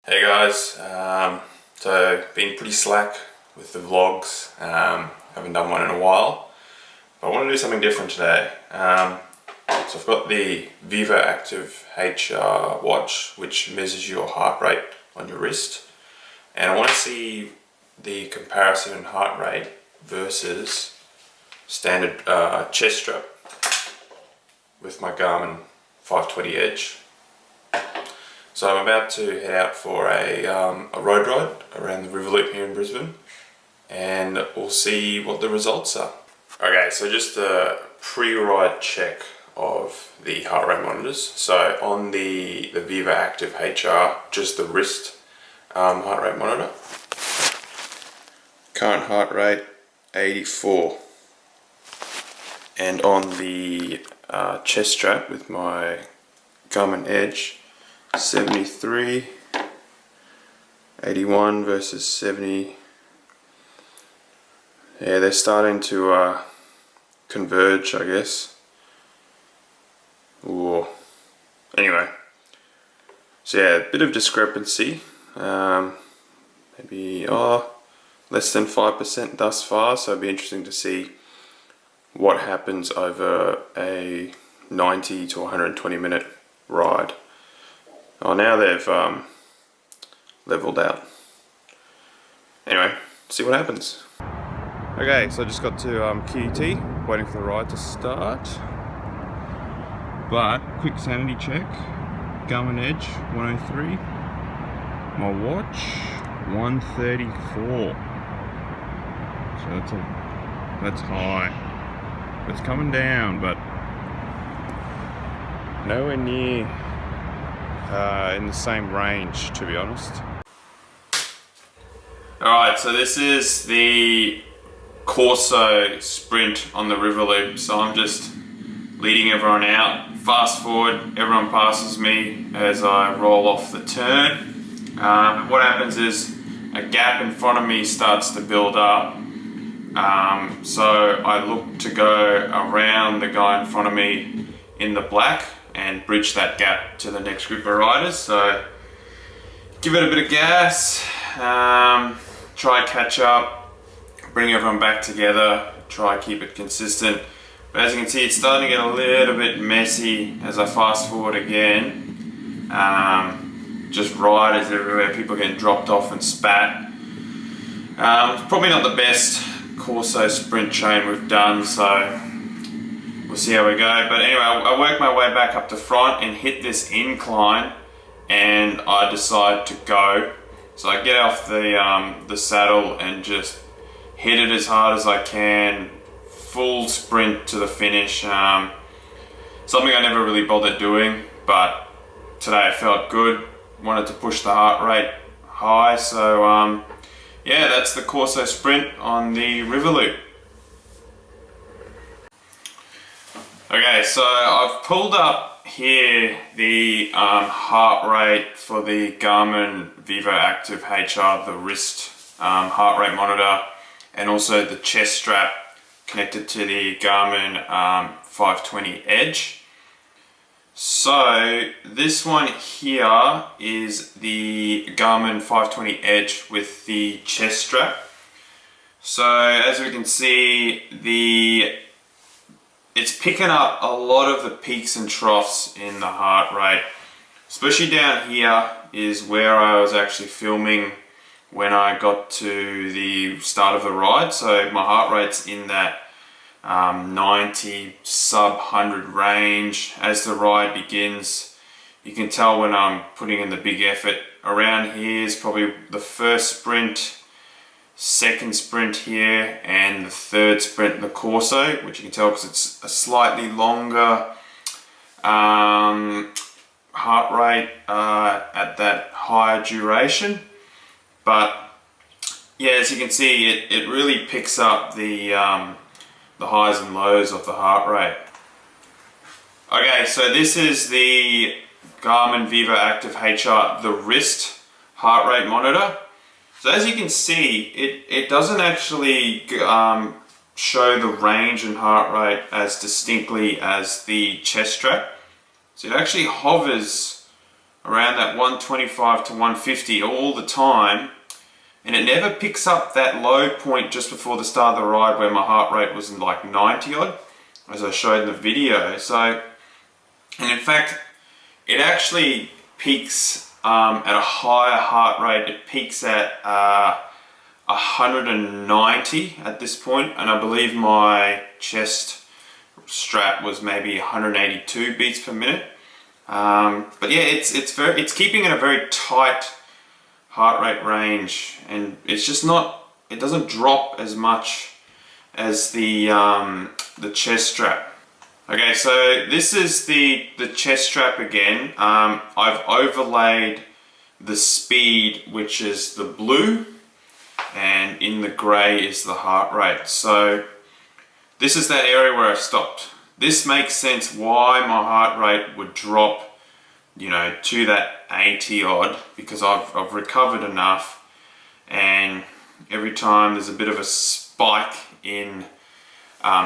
Hey guys, so been pretty slack with the vlogs, haven't done one in a while, but I want to do something different today. So I've got the Vivoactive HR watch, which measures your heart rate on your wrist, and I want to see the comparison in heart rate versus standard chest strap with my Garmin 520 Edge. So I'm about to head out for a road ride around the river loop here in Brisbane, and we'll see what the results are. Okay, so just a pre-ride check of the heart rate monitors. So on the Vivoactive HR, just the wrist heart rate monitor. Current heart rate 84. And on the chest strap with my Garmin Edge, 73, 81 versus 70. Yeah, they're starting to converge, I guess. Ooh. Anyway, so yeah, a bit of discrepancy. Maybe less than 5% thus far. So it'd be interesting to see what happens over a 90 to 120 minute ride. Oh, now they've leveled out. Anyway, see what happens. Okay, so I just got to QT, waiting for the ride to start. But quick sanity check: Garmin Edge 103, my watch 134. So that's high. It's coming down, but nowhere near in the same range, to be honest. Alright, so this is the Corso sprint on the river loop. So I'm just leading everyone out. Fast forward, everyone passes me as I roll off the turn. What happens is a gap in front of me starts to build up. So I look to go around the guy in front of me in the black and bridge that gap to the next group of riders. So give it a bit of gas, try catch up, bring everyone back together, try keep it consistent. But as you can see, it's starting to get a little bit messy as I fast forward again. Just riders everywhere, people getting dropped off and spat. It's probably not the best Corso sprint chain we've done, so we'll see how we go. But anyway, I work my way back up to front and hit this incline, and I decide to go. So I get off the saddle and just hit it as hard as I can, full sprint to the finish. Something I never really bothered doing, but today it felt good. Wanted to push the heart rate high, so yeah, that's the Corso sprint on the river loop. Okay, so I've pulled up here the heart rate for the Garmin Vivoactive HR, the wrist heart rate monitor, and also the chest strap connected to the Garmin 520 Edge. So this one here is the Garmin 520 Edge with the chest strap. So as we can see, it's picking up a lot of the peaks and troughs in the heart rate. Especially down here is where I was actually filming when I got to the start of the ride. So my heart rate's in that 90 sub 100 range. As the ride begins, you can tell when I'm putting in the big effort. Around here is probably the first sprint, second sprint here, and the third sprint in the Corso, which you can tell because it's a slightly longer heart rate at that higher duration. But yeah, as you can see, it really picks up the highs and lows of the heart rate. Okay, so this is the Garmin Vivoactive HR, the wrist heart rate monitor. So as you can see, it doesn't actually show the range and heart rate as distinctly as the chest strap. So it actually hovers around that 125 to 150 all the time, and it never picks up that low point just before the start of the ride where my heart rate was like 90 odd, as I showed in the video. So, and in fact, it actually peaks at a higher heart rate. It peaks at 190 at this point, and I believe my chest strap was maybe 182 beats per minute. But yeah, it's keeping in a very tight heart rate range, and it's just not, it doesn't drop as much as the chest strap. Okay, so this is the chest strap again. I've overlaid the speed, which is the blue, and in the grey is the heart rate. So this is that area where I stopped. This makes sense why my heart rate would drop, you know, to that 80 odd, because I've recovered enough, and every time there's a bit of a spike in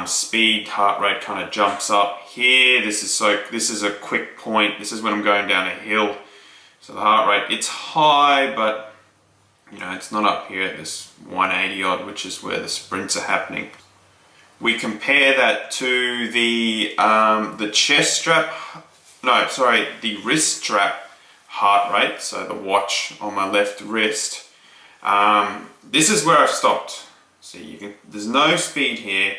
speed, heart rate kind of jumps up. Here, this is a quick point. This is when I'm going down a hill. So the heart rate, it's high, but you know, it's not up here at this 180 odd, which is where the sprints are happening. We compare that to the chest strap, no, sorry, the wrist strap heart rate, so the watch on my left wrist. This is where I've stopped. See, there's no speed here,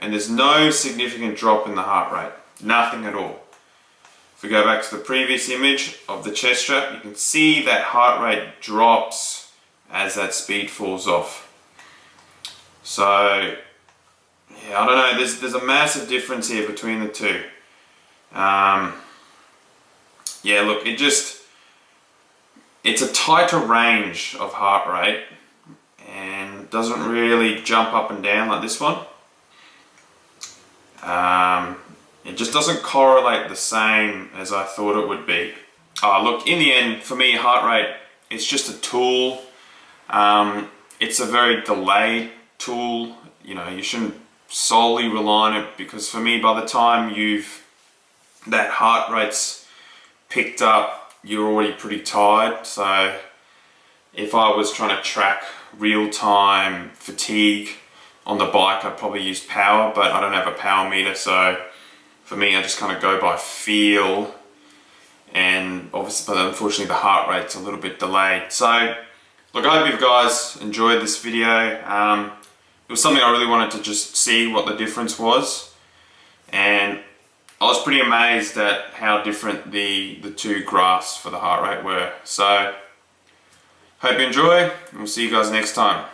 and there's no significant drop in the heart rate, nothing at all. If we go back to the previous image of the chest strap, you can see that heart rate drops as that speed falls off. So yeah, I don't know, there's a massive difference here between the two. Yeah, look, it's a tighter range of heart rate and doesn't really jump up and down like this one. It just doesn't correlate the same as I thought it would be. Look, in the end, for me, heart rate, it's just a tool. It's a very delayed tool. You know, you shouldn't solely rely on it, because for me, by the time that heart rate's picked up, you're already pretty tired. So if I was trying to track real-time fatigue on the bike, I'd probably use power, but I don't have a power meter, so for me, I just kind of go by feel, and obviously, but unfortunately, the heart rate's a little bit delayed. So, look, I hope you guys enjoyed this video. It was something I really wanted to just see what the difference was, and I was pretty amazed at how different the two graphs for the heart rate were. So, hope you enjoy, and we'll see you guys next time.